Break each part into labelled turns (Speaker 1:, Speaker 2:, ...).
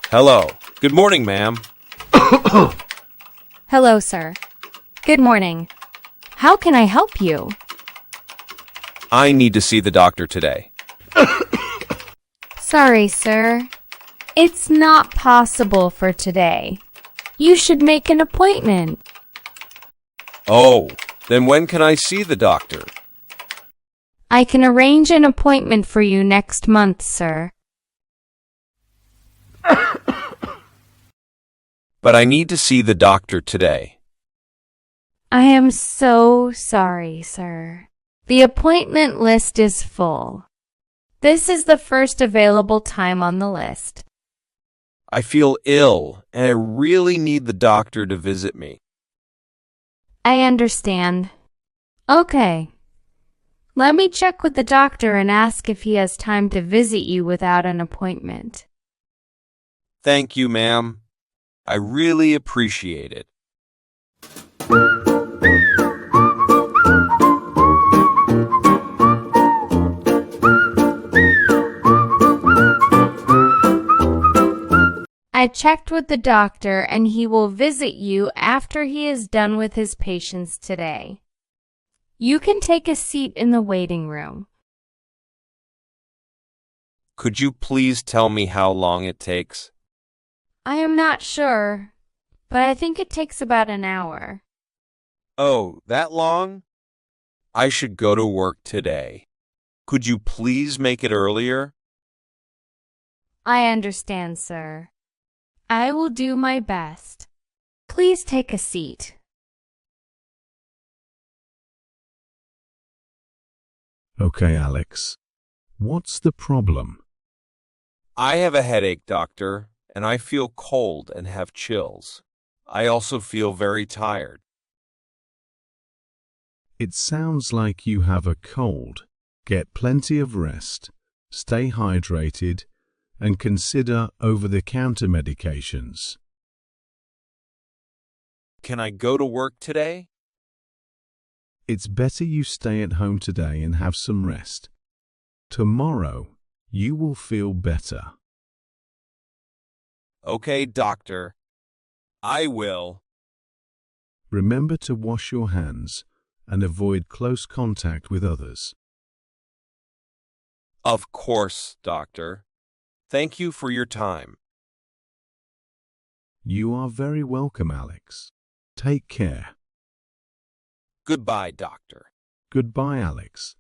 Speaker 1: Hello. Good morning, ma'am.
Speaker 2: Hello, sir. Good morning. How can I help you?
Speaker 1: I need to see the doctor today.
Speaker 2: Sorry, sir. It's not possible for today. You should make an appointment.
Speaker 1: Oh, then when can I see the doctor?
Speaker 2: I can arrange an appointment for you next month, sir.
Speaker 1: But I need to see the doctor today.
Speaker 2: I am so sorry, sir. The appointment list is full. This is the first available time on the list.
Speaker 1: I feel ill, and I really need the doctor to visit me.
Speaker 2: I understand. Okay. Let me check with the doctor and ask if he has time to visit you without an appointment.
Speaker 1: Thank you, ma'am. I really appreciate it.
Speaker 2: I checked with the doctor and he will visit you after he is done with his patients today. You can take a seat in the waiting room.
Speaker 1: Could you please tell me how long it takes?
Speaker 2: I am not sure, but I think it takes about an hour.
Speaker 1: Oh, that long? I should go to work today. Could you please make it earlier?
Speaker 2: I understand, sir. I will do my best. Please take a seat.
Speaker 3: Okay, Alex. What's the problem?
Speaker 1: I have a headache, doctor, and I feel cold and have chills. I also feel very tired.
Speaker 3: It sounds like you have a cold. Get plenty of rest, stay hydrated, and consider over-the-counter medications.
Speaker 1: Can I go to work today?
Speaker 3: It's better you stay at home today and have some rest. Tomorrow, you will feel better.
Speaker 1: Okay, doctor. I will.
Speaker 3: Remember to wash your hands and avoid close contact with others.
Speaker 1: Of course, doctor. Thank you for your time.
Speaker 3: You are very welcome, Alex. Take care.
Speaker 1: Goodbye, doctor.
Speaker 3: Goodbye, Alex.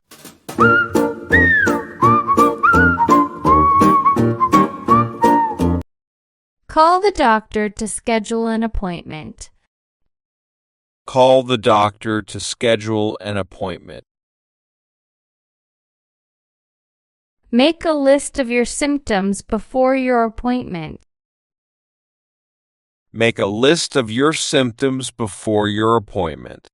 Speaker 2: Call the doctor to schedule an appointment.
Speaker 1: Call the doctor to schedule an appointment.
Speaker 2: Make a list of your symptoms before your appointment.
Speaker 1: Make a list of your symptoms before your appointment.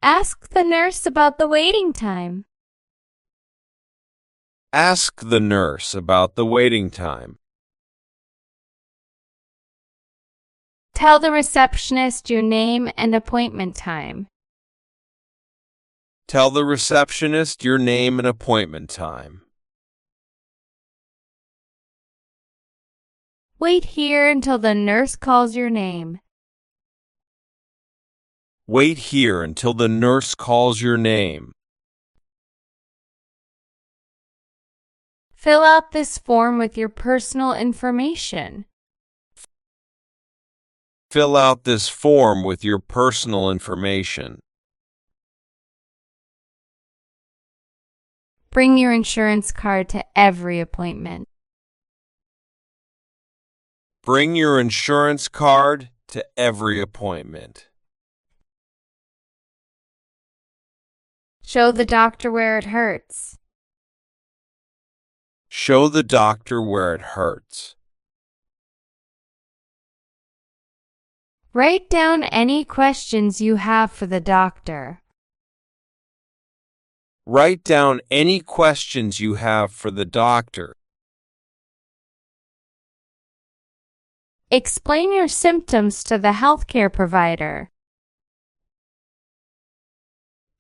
Speaker 2: Ask the nurse about the waiting time.
Speaker 1: Ask the nurse about the waiting time.
Speaker 2: Tell the receptionist your name and appointment time.
Speaker 1: Tell the receptionist your name and appointment time.
Speaker 2: Wait here until the nurse calls your name.
Speaker 1: Wait here until the nurse calls your name.
Speaker 2: Fill out this form with your personal information.
Speaker 1: Fill out this form with your personal information.
Speaker 2: Bring your insurance card to every appointment.
Speaker 1: Bring your insurance card to every appointment.
Speaker 2: Show the doctor where it hurts.
Speaker 1: Show the doctor where it hurts.
Speaker 2: Write down any questions you have for the doctor.
Speaker 1: Write down any questions you have for the doctor.
Speaker 2: Explain your symptoms to the healthcare provider.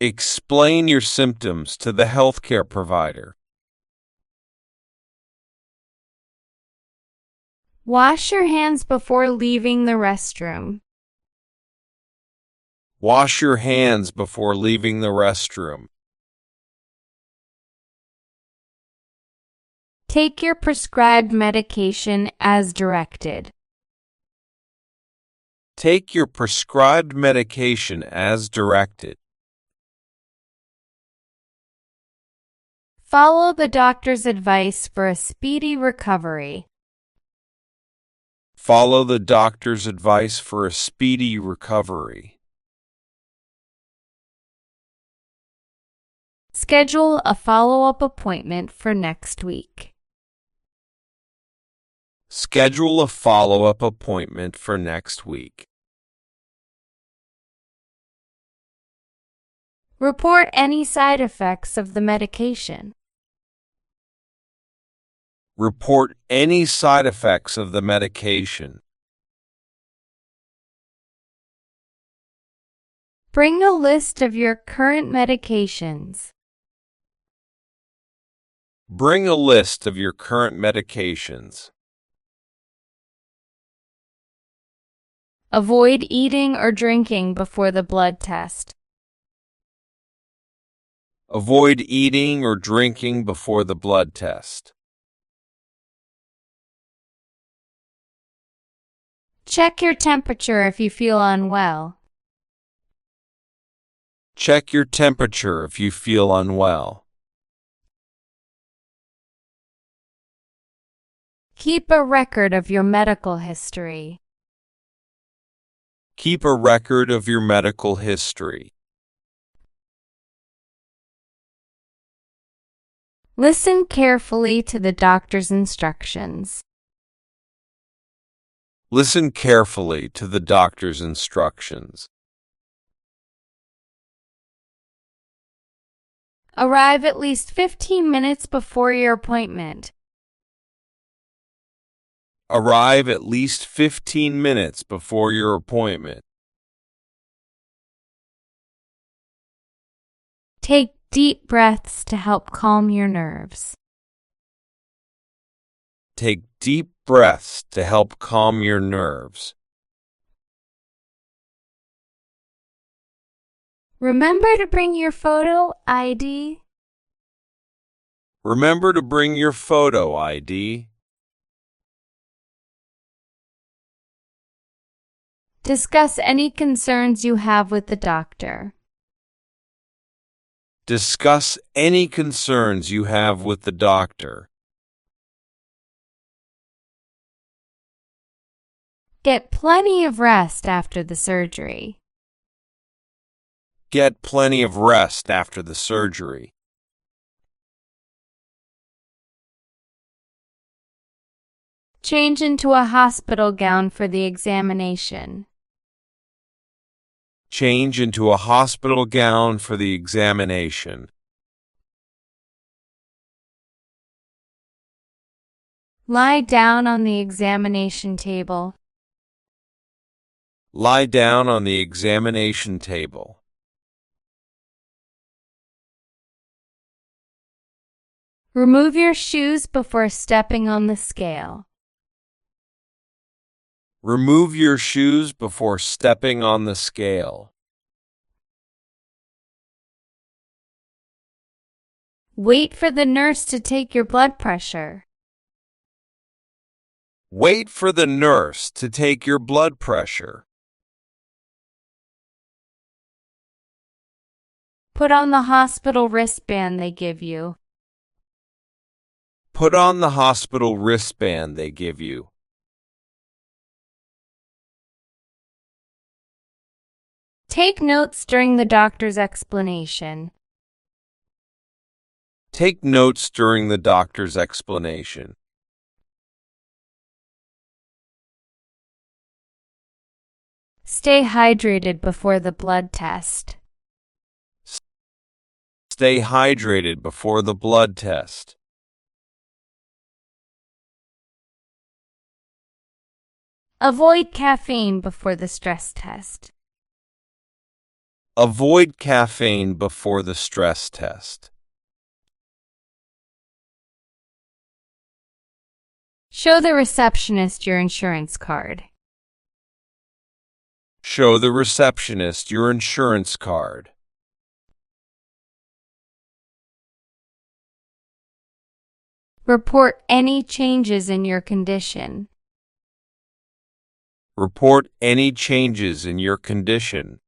Speaker 1: Explain your symptoms to the healthcare provider.
Speaker 2: Wash your hands before leaving the restroom.
Speaker 1: Wash your hands before leaving the restroom.
Speaker 2: Take your prescribed medication as directed.
Speaker 1: Take your prescribed medication as directed.
Speaker 2: Follow the doctor's advice for a speedy recovery.
Speaker 1: Follow the doctor's advice for a speedy recovery.
Speaker 2: Schedule a follow-up appointment for next week.
Speaker 1: Schedule a follow-up appointment for next week.
Speaker 2: Report any side effects of the medication.
Speaker 1: Report any side effects of the medication.
Speaker 2: Bring a list of your current medications.
Speaker 1: Bring a list of your current medications.
Speaker 2: Avoid eating or drinking before the blood test.
Speaker 1: Avoid eating or drinking before the blood test.
Speaker 2: Check your temperature if you feel unwell.
Speaker 1: Check your temperature if you feel unwell.
Speaker 2: Keep a record of your medical history.
Speaker 1: Keep a record of your medical history.
Speaker 2: Listen carefully to the doctor's instructions.
Speaker 1: Listen carefully to the doctor's instructions.
Speaker 2: Arrive at least 15 minutes before your appointment.
Speaker 1: Arrive at least 15 minutes before your appointment.
Speaker 2: Take deep breaths to help calm your nerves.
Speaker 1: Take deep breaths to help calm your nerves.
Speaker 2: Remember to bring your photo ID.
Speaker 1: Remember to bring your photo ID.
Speaker 2: Discuss any concerns you have with the doctor.
Speaker 1: Discuss any concerns you have with the doctor.
Speaker 2: Get plenty of rest after the surgery.
Speaker 1: Get plenty of rest after the surgery.
Speaker 2: Change into a hospital gown for the examination.
Speaker 1: Change into a hospital gown for the examination.
Speaker 2: Lie down on the examination table.
Speaker 1: Lie down on the examination table.
Speaker 2: Remove your shoes before stepping on the scale.
Speaker 1: Remove your shoes before stepping on the scale.
Speaker 2: Wait for the nurse to take your blood pressure.
Speaker 1: Wait for the nurse to take your blood pressure.
Speaker 2: Put on the hospital wristband they give you.
Speaker 1: Put on the hospital wristband they give you.
Speaker 2: Take notes during the doctor's explanation.
Speaker 1: Take notes during the doctor's explanation.
Speaker 2: Stay hydrated before the blood test.
Speaker 1: Stay hydrated before the blood test.
Speaker 2: Avoid caffeine before the stress test.
Speaker 1: Avoid caffeine before the stress test.
Speaker 2: Show the receptionist your insurance card.
Speaker 1: Show the receptionist your insurance card.
Speaker 2: Report any changes in your condition.
Speaker 1: Report any changes in your condition.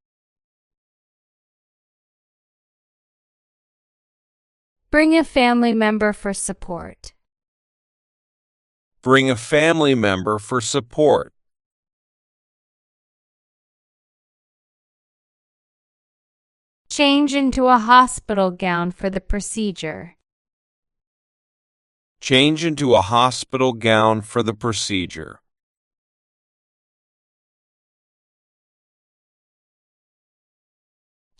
Speaker 2: Bring a family member for support.
Speaker 1: Bring a family member for support.
Speaker 2: Change into a hospital gown for the procedure.
Speaker 1: Change into a hospital gown for the procedure.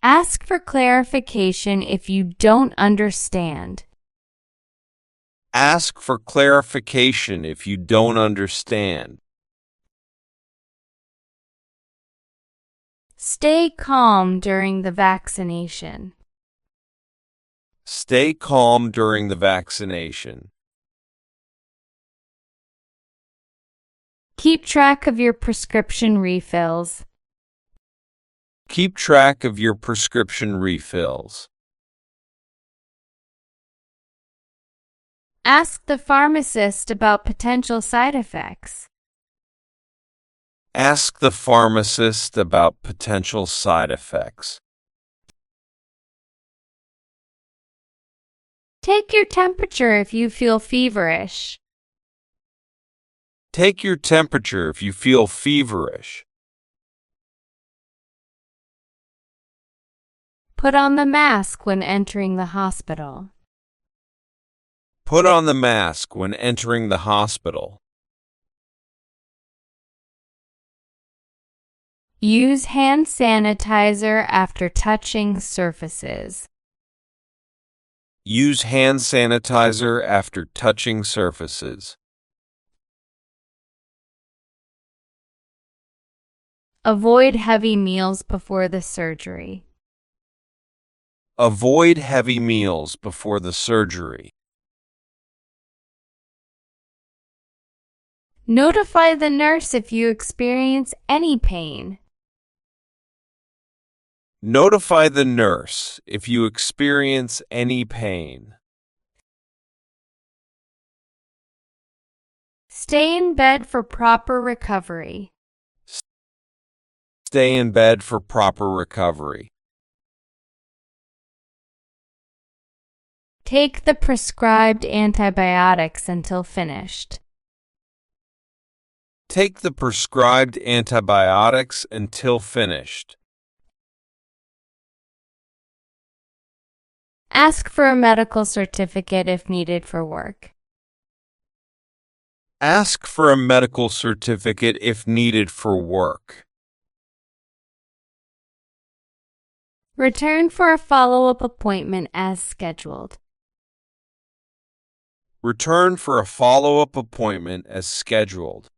Speaker 2: Ask for clarification if you don't understand.
Speaker 1: Ask for clarification if you don't understand.
Speaker 2: Stay calm during the vaccination.
Speaker 1: Stay calm during the vaccination.
Speaker 2: Keep track of your prescription refills.
Speaker 1: Keep track of your prescription refills.
Speaker 2: Ask the pharmacist about potential side effects.
Speaker 1: Ask the pharmacist about potential side effects.
Speaker 2: Take your temperature if you feel feverish.
Speaker 1: Take your temperature if you feel feverish.
Speaker 2: Put on the mask when entering the hospital.
Speaker 1: Put on the mask when entering the hospital.
Speaker 2: Use hand sanitizer after touching surfaces.
Speaker 1: Use hand sanitizer after touching surfaces.
Speaker 2: Avoid heavy meals before the surgery.
Speaker 1: Avoid heavy meals before the surgery.
Speaker 2: Notify the nurse if you experience any pain.
Speaker 1: Notify the nurse if you experience any pain.
Speaker 2: Stay in bed for proper recovery.
Speaker 1: Stay in bed for proper recovery.
Speaker 2: Take the prescribed antibiotics until finished.
Speaker 1: Take the prescribed antibiotics until finished.
Speaker 2: Ask for a medical certificate if needed for work.
Speaker 1: Ask for a medical certificate if needed for work.
Speaker 2: Return for a follow-up appointment as scheduled.
Speaker 1: Return for a follow-up appointment as scheduled.